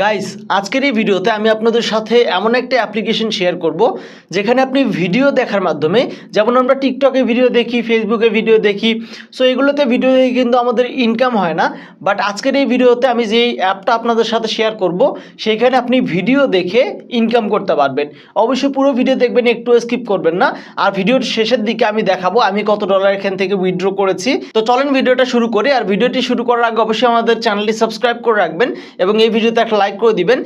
Guys আজকের এই ভিডিওতে আমি আপনাদের সাথে এমন একটা অ্যাপ্লিকেশন শেয়ার করব যেখানে আপনি ভিডিও দেখার মাধ্যমে, যেমন আমরা টিকটকে ভিডিও দেখি, ফেসবুকে ভিডিও দেখি, সো এগুলোতে ভিডিও দেখে কিন্তু আমাদের ইনকাম হয় না। বাট আজকের এই ভিডিওতে আমি যেই অ্যাপটা আপনাদের সাথে শেয়ার করব সেইখানে আপনি ভিডিও দেখে ইনকাম করতে পারবেন। অবশ্যই পুরো ভিডিও দেখবেন, একটু স্কিপ করবেন না। আর ভিডিওর শেষের দিকে আমি দেখাবো আমি কত ডলার এখান থেকে উইথড্র করেছি। তো চলেন ভিডিওটা শুরু করি। আর ভিডিওটি শুরু করার আগে অবশ্যই আমাদের চ্যানেলটি সাবস্ক্রাইব করে রাখবেন এবং এই ভিডিওতে একটা লাইক করে দিবেন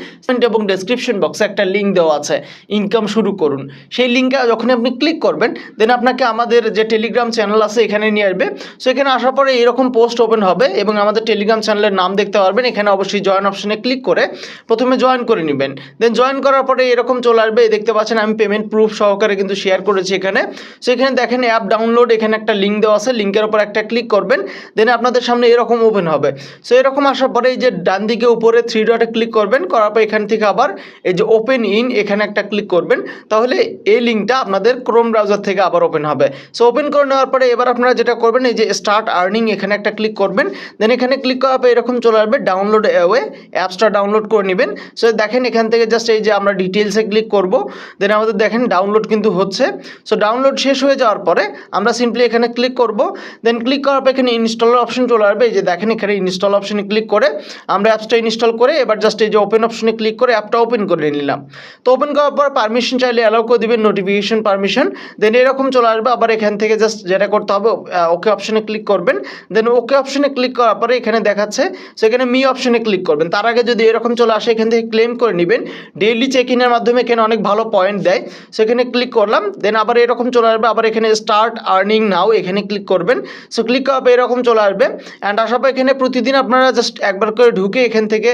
এবং ডেসক্রিপশন বক্সে একটা লিঙ্ক দেওয়া আছে, ইনকাম শুরু করুন। সেই লিঙ্কে যখন আপনি ক্লিক করবেন দেন আপনাকে আমাদের যে টেলিগ্রাম চ্যানেল আছে এখানে নিয়ে আসবে। সো এখানে আসার পরে এরকম পোস্ট ওপেন হবে এবং আমাদের টেলিগ্রাম চ্যানেলের নাম দেখতে পারবেন। এখানে অবশ্যই জয়েন অপশনে ক্লিক করে প্রথমে জয়েন করে নেবেন। দেন জয়েন করার পরে এরকম চলে আসবে, দেখতে পাচ্ছেন আমি পেমেন্ট প্রুফ সহকারে কিন্তু শেয়ার করেছি এখানে। সো এখানে দেখেন অ্যাপ ডাউনলোড, এখানে একটা লিঙ্ক দেওয়া আছে, লিঙ্কের উপর একটা ক্লিক করবেন। দেন আপনাদের সামনে এরকম ওপেন হবে। সো এরকম আসার পরে এই যে ডান দিকে উপরে থ্রি ডটে ক্লিক করবেন, করার পর এখান থেকে আবার এই যে ওপেন ইন এখানে একটা ক্লিক করবেন। তাহলে এই লিঙ্কটা আপনাদের ক্রোম ব্রাউজার থেকে আবার ওপেন হবে। সো ওপেন করে নেওয়ার পরে এবার আপনারা যেটা করবেন, এই যে স্টার্ট আর্নিং এখানে একটা ক্লিক করবেন। দেন এখানে ক্লিক করার পর এরকম চলে আসবে ডাউনলোড অ্যাওয়ে, অ্যাপসটা ডাউনলোড করে নেবেন। সো দেখেন এখান থেকে জাস্ট এই যে আমরা ডিটেলসে ক্লিক করব। দেন আমাদের দেখেন ডাউনলোড কিন্তু হচ্ছে। সো ডাউনলোড শেষ হয়ে যাওয়ার পরে আমরা সিম্পলি এখানে ক্লিক করব। দেন ক্লিক করার পর এখানে ইনস্টলের অপশন চলে আসবে। এই যে দেখেন এখানে ইনস্টল অপশনে ক্লিক করে আমরা অ্যাপসটা ইনস্টল করে এবার জাস্ট এই যে ওপেন অপশনে ক্লিক করে অ্যাপটা ওপেন করে নিলাম। তো ওপেন করার পর পারমিশন চাইলে অ্যালাউ করে দিবেন, নোটিফিকেশন পারমিশন। দেন এরকম চলে আসবে। আবার এখান থেকে জাস্ট যেটা করতে হবে ওকে অপশনে ক্লিক করবেন। দেন ওকে অপশনে ক্লিক করার পরে এখানে দেখাচ্ছে সেখানে মি অপশনে ক্লিক করবেন। তার আগে যদি এরকম চলে আসে এখান থেকে ক্লেম করে নেবেন। ডেইলি চেক ইনের মাধ্যমে এখানে অনেক ভালো পয়েন্ট দেয়, সেখানে ক্লিক করলাম। দেন আবার এরকম চলে আসবে, আবার এখানে স্টার্ট আর্নিং নাও এখানে ক্লিক করবেন। সো ক্লিক করার পর এরকম চলে আসবে। অ্যান্ড আসার পর এখানে প্রতিদিন আপনারা জাস্ট একবার করে ঢুকে এখান থেকে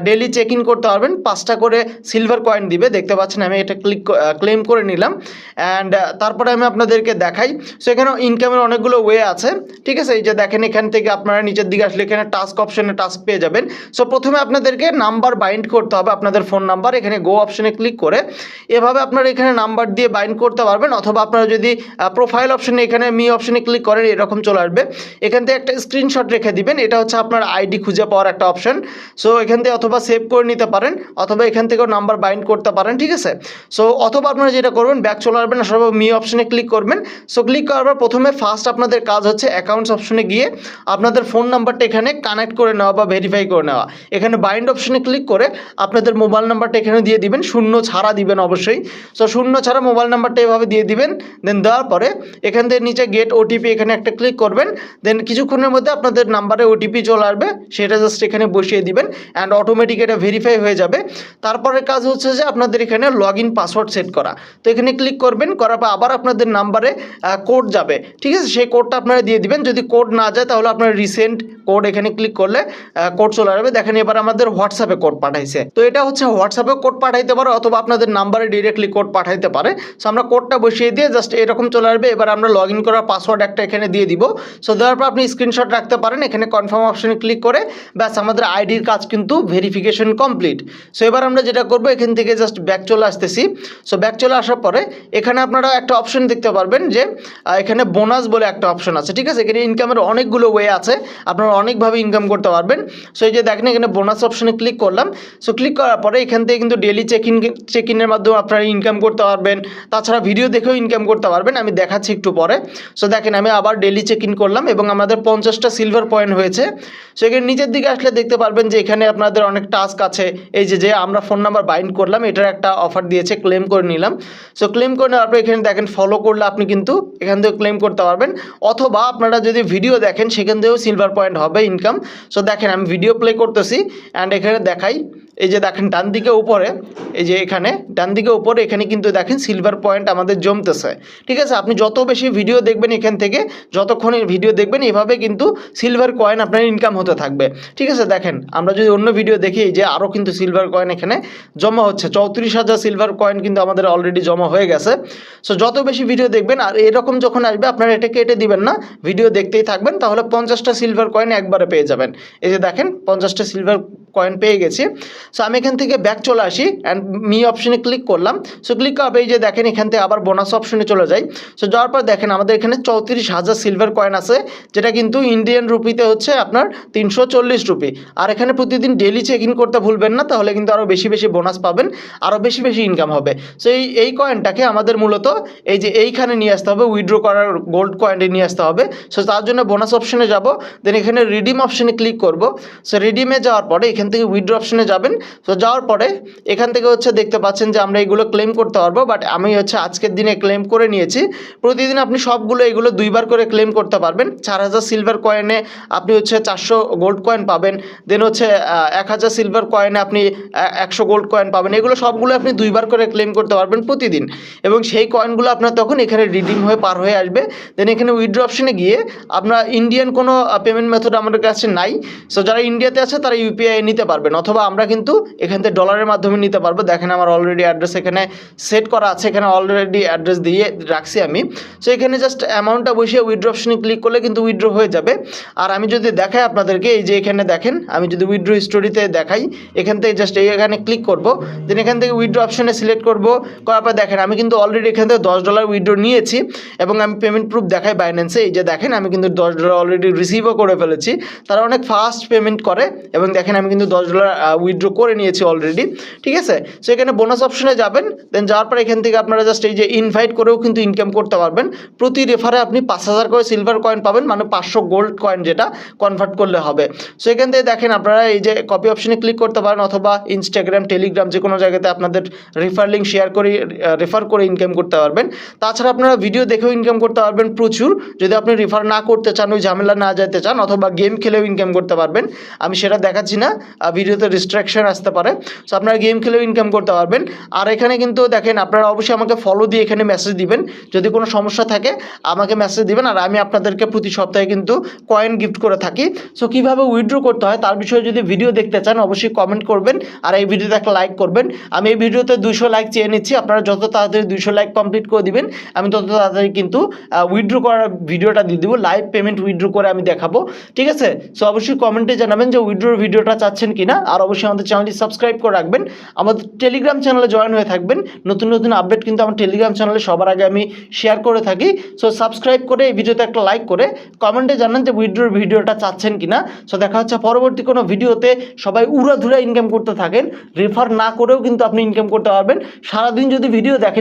ডেইলি চেক ইন করতে পারবেন। 5টা করে সিলভার কয়েন দিবে, দেখতে পাচ্ছেন আমি এটা ক্লেম করে নিলাম। অ্যান্ড তারপরে আমি আপনাদেরকে দেখাই। সো এখানে ইনকামের অনেকগুলো ওয়ে আছে, ঠিক আছে। এই যে দেখেন এখান থেকে আপনারা নিচের দিকে আসলে এখানে টাস্ক অপশনে টাস্ক পেয়ে যাবেন। সো প্রথমে আপনাদেরকে নাম্বার বাইন্ড করতে হবে, আপনাদের ফোন নাম্বার। এখানে গো অপশনে ক্লিক করে এভাবে আপনারা এখানে নাম্বার দিয়ে বাইন্ড করতে পারবেন। অথবা আপনারা যদি প্রোফাইল অপশনে এখানে মি অপশনে ক্লিক করেন এরকম চলে আসবে। এখান থেকে একটা স্ক্রিনশট রেখে দিবেন, এটা হচ্ছে আপনার আইডি খুঁজে পাওয়ার একটা অপশন। সো এখান থেকে অথবা সেভ করে নিতে পারেন অথবা এখান থেকেও নাম্বার বাইন্ড করতে পারেন, ঠিক আছে। সো অথবা আপনারা যেটা করবেন ব্যাক চলে আসবেন, সর্ব মি অপশনে ক্লিক করবেন। সো ক্লিক করার পর প্রথমে ফার্স্ট আপনাদের কাজ হচ্ছে অ্যাকাউন্টস অপশনে গিয়ে আপনাদের ফোন নাম্বারটা এখানে কানেক্ট করে নেওয়া বা ভেরিফাই করে নেওয়া। এখানে বাইন্ড অপশনে ক্লিক করে আপনাদের মোবাইল নাম্বারটা এখানে দিয়ে দিবেন, শূন্য ছাড়া দিবেন অবশ্যই। সো শূন্য ছাড়া মোবাইল নাম্বারটা এভাবে দিয়ে দিবেন। দেন দেওয়ার পরে এখান থেকে নিচে গেট ওটিপি এখানে একটা ক্লিক করবেন। দেন কিছুক্ষণের মধ্যে আপনাদের নাম্বারে ওটিপি চলে আসবে, সেটা জাস্ট এখানে বসিয়ে দিবেন অ্যান্ড অটোমেটিক এটা ভেরিফাই হয়ে যাবে। তারপরে কাজ হচ্ছে যে আপনাদের এখানে লগ ইন পাসওয়ার্ড সেট করা। তো এখানে ক্লিক করবেন, করার পর আবার আপনাদের নাম্বারে কোড যাবে, ঠিক আছে। সেই কোডটা আপনারা দিয়ে দিবেন। যদি কোড না যায় তাহলে আপনার রিসেন্ট কোড এখানে ক্লিক করলে কোড চলে আসবে। দেখেন এবার আমাদের হোয়াটসঅ্যাপে কোড পাঠাইছে। তো এটা হচ্ছে হোয়াটসঅ্যাপে কোড পাঠাইতে পারে অথবা আপনাদের নাম্বারে ডিরেক্টলি কোড পাঠাইতে পারে। সো আমরা কোডটা বসিয়ে দিয়ে জাস্ট এরকম চলে আসবে। এবার আমরা লগ ইন করার পাসওয়ার্ড একটা এখানে দিয়ে দিব। সো দেওয়ার পর আপনি স্ক্রিনশট রাখতে পারেন। এখানে কনফার্ম অপশনে ক্লিক করে ব্যাস আমাদের আইডির কাজ কিন্তু ভেরিফিকেশন কমপ্লিট। সো এবার আমরা যেটা করবো এখান থেকে জাস্ট ব্যাক চলে আসতেছি। সো ব্যাক চলে আসার পরে এখানে আপনারা একটা অপশন দেখতে পারবেন যে এখানে বোনাস বলে একটা অপশন আছে, ঠিক আছে। এখানে ইনকামের অনেকগুলো ওয়ে আছে, আপনারা অনেকভাবে ইনকাম করতে পারবেন। সো এই যে দেখেন এখানে বোনাস অপশনে ক্লিক করলাম। সো ক্লিক করার পরে এখান থেকে কিন্তু ডেলি চেক ইনের মাধ্যমে আপনারা ইনকাম করতে পারবেন। তাছাড়া ভিডিও দেখেও ইনকাম করতে পারবেন, আমি দেখাচ্ছি একটু পরে। সো দেখেন আমি আবার ডেলি চেক ইন করলাম এবং আমাদের 50টা সিলভার পয়েন্ট হয়েছে। সো এখানে নিচের দিকে আসলে দেখতে পারবেন যে এখানে আপনাদের অনেক টাস্ক আছে। এই যে আমরা ফোন নাম্বার বাইন্ড করলাম, এটার একটা অফার দিয়েছে, ক্লেম করে নিলাম। সো ক্লেম করে নেওয়ার পর এখানে দেখেন ফলো করলে আপনি কিন্তু এখান থেকে ক্লেম করতে পারবেন। অথবা আপনারা যদি ভিডিও দেখেন সেখান থেকেও সিলভার পয়েন্ট হবে ইনকাম। সো দেখেন আমি ভিডিও প্লে করতেছি অ্যান্ড এখানে দেখাই। এই যে দেখেন ডান দিকে উপরে, এই যে এখানে ডান দিকে উপরে এখানে কিন্তু দেখেন সিলভার পয়েন্ট আমাদের জমতেছে, ঠিক আছে। আপনি যত বেশি ভিডিও দেখবেন এখান থেকে, যতক্ষণ ভিডিও দেখবেন এভাবে কিন্তু সিলভার কয়েন আপনার ইনকাম হতে থাকবে, ঠিক আছে। দেখেন আমরা যদি অন্য ভিডিও দেখি যে আরও কিন্তু সিলভার কয়েন এখানে জমা হচ্ছে, 34,000 সিলভার কয়েন কিন্তু আমাদের অলরেডি জমা হয়ে গেছে। সো যত বেশি ভিডিও দেখবেন আর এরকম যখন আসবে আপনারা এটা কেটে দিবেন না, ভিডিও দেখতেই থাকবেন, তাহলে 50টা সিলভার কয়েন একবারে পেয়ে যাবেন। এই যে দেখেন 50টা সিলভার কয়েন পেয়ে গেছি। সো আমি এখান থেকে ব্যাক চলে আসি অ্যান্ড মি অপশনে ক্লিক করলাম। সো ক্লিক করার এই যে দেখেন এখান থেকে আবার বোনাস অপশনে চলে যাই। সো যাওয়ার পর দেখেন আমাদের এখানে 34,000 সিলভার কয়েন আছে, যেটা কিন্তু ইন্ডিয়ান রুপিতে হচ্ছে আপনার 340 রুপি। আর এখানে প্রতিদিন ডেলি চেক ইন করতে ভুলবেন না, তাহলে কিন্তু আরও বেশি বেশি বোনাস পাবেন, আরও বেশি বেশি ইনকাম হবে। সো এই কয়েনটাকে আমাদের মূলত এই যে এইখানে নিয়ে আসতে হবে, উইথড্র করার গোল্ড কয়েনটি নিয়ে আসতে হবে। সো তার জন্য বোনাস অপশনে যাব, দেন এখানে রিডিম অপশনে ক্লিক করব। সো রিডিমে যাওয়ার পরে এখান থেকে উইথড্র অপশনে যাবেন। সো যাওয়ার পরে এখান থেকে হচ্ছে দেখতে পাচ্ছেন যে আমরা এগুলো ক্লেম করতে পারবো, বাট আমি হচ্ছে আজকের দিনে ক্লেম করে নিয়েছি। প্রতিদিন আপনি সবগুলো এগুলো 2বার করে ক্লেম করতে পারবেন। 4,000 সিলভার কয়েনে আপনি হচ্ছে 400 গোল্ড কয়েন পাবেন, দেন হচ্ছে 1,000 সিলভার কয়েনে আপনি 100 গোল্ড কয়েন পাবেন। এগুলো সবগুলো আপনি 2বার করে ক্লেম করতে পারবেন প্রতিদিন, এবং সেই কয়েনগুলো আপনার তখন এখানে রিডিম হয়ে পার হয়ে আসবে। দেন এখানে উইথড্র অপশনে গিয়ে আপনার ইন্ডিয়ান কোনো পেমেন্ট মেথড আমাদের কাছে নাই। সো যারা ইন্ডিয়াতে আছে তারা ইউপিআই নিতে পারবেন, অথবা আমরা কিন্তু এখান থেকে ডলারের মাধ্যমে নিতে পারবো। দেখেন আমার অলরেডি অ্যাড্রেস এখানে সেট করা আছে, এখানে অলরেডি অ্যাড্রেস দিয়ে রাখছি আমি। সো এখানে জাস্ট অ্যামাউন্টটা বসিয়ে উইথড্র অপশনে ক্লিক করলে কিন্তু উইথড্র হয়ে যাবে। আর আমি যদি দেখাই আপনাদেরকে, এই যে এখানে দেখেন আমি যদি উইথড্র স্টোরিতে দেখাই, এখান থেকে জাস্ট এখানে ক্লিক করব, দেন এখান থেকে উইথড্র অপশনে সিলেক্ট করব। করার পর দেখেন আমি কিন্তু অলরেডি এখান থেকে $10 উইথড্র নিয়েছি, এবং আমি পেমেন্ট প্রুফ দেখাই বাইন্যান্সে। এই যে দেখেন আমি কিন্তু $10 অলরেডি রিসিভও করে ফেলেছি। তারা অনেক ফাস্ট পেমেন্ট করে, এবং দেখেন আমি কিন্তু $10 উইথড্র করে নিয়েছি অলরেডি। ঠিক আছে, সো এখানে বোনাস অপশনে যাবেন, দেন যাওয়ার পর এখান থেকে আপনারা জাস্ট এই যে ইনভাইট করেও কিন্তু ইনকাম করতে পারবেন। প্রতি রেফারে আপনি 5,000 করে সিলভার কয়েন পাবেন, মানে 500 গোল্ড কয়েন যেটা কনভার্ট করলে হবে। সো এখান থেকে দেখেন আপনারা এই যে কপি অপশনে ক্লিক করতে পারেন, অথবা ইনস্টাগ্রাম, টেলিগ্রাম যে কোনো জায়গাতে আপনাদের রেফার লিঙ্ক শেয়ার করে রেফার করে ইনকাম করতে পারবেন। তাছাড়া আপনারা ভিডিও দেখেও ইনকাম করতে পারবেন প্রচুর। যদি আপনি রেফার না করতে চান, ওই ঝামেলা না যেতে চান, অথবা গেম খেলেও ইনকাম করতে পারবেন। আমি সেটা দেখাচ্ছি না, ভিডিওতে রিস্ট্রাকশন আসতে পারে। সো আপনারা গেম খেলেও ইনকাম করতে পারবেন। আর এখানে কিন্তু দেখেন আপনারা অবশ্যই আমাকে ফলো দিয়ে এখানে মেসেজ দিবেন, যদি কোনো সমস্যা থাকে আমাকে মেসেজ দিবেন, আর আমি আপনাদেরকে প্রতি সপ্তাহে কিন্তু কয়েন গিফট করে থাকি। সো কীভাবে উইথড্র করতে হয় তার বিষয়ে যদি ভিডিও দেখতে চান অবশ্যই কমেন্ট করবেন, আর এই ভিডিওতে একটা লাইক করবেন। আমি এই ভিডিওতে 200 লাইক চেয়ে নিচ্ছি, আপনারা যত তাড়াতাড়ি 200 লাইক কমপ্লিট করে দিবেন, আমি তত তাড়াতাড়ি কিন্তু উইথড্র করার ভিডিওটা দিয়ে দেবো, লাইভ পেমেন্ট উইথড্র করে আমি দেখাবো। ঠিক আছে, সো অবশ্যই কমেন্টে জানাবেন যে উইথড্রোর ভিডিওটা চাচ্ছেন কিনা, আর অবশ্যই আমাদের চ্যানেলটি সাবস্ক্রাইব করে রাখবেন, আমাদের টেলিগ্রাম চ্যানেলে জয়েন হয়ে থাকবেন। নতুন নতুন আপডেট কিন্তু আমার টেলিগ্রাম চ্যানেলে সবার আগে আমি শেয়ার করে থাকি। সো সাবস্ক্রাইব করে এই ভিডিওতে একটা লাইক করে কমেন্টে জানান যে উইথড্রোর ভিডিওটা চাচ্ছেন কিনা। সো দেখা হচ্ছে পরবর্তী কোনো ভিডিওতে। সবাই উড়াধুরা ইনকাম করতে থাকেন, রেফার না করেও কিন্তু আপনি ইনকাম করতে পারবেন। সারাদিন যদি ভিডিও দেখেন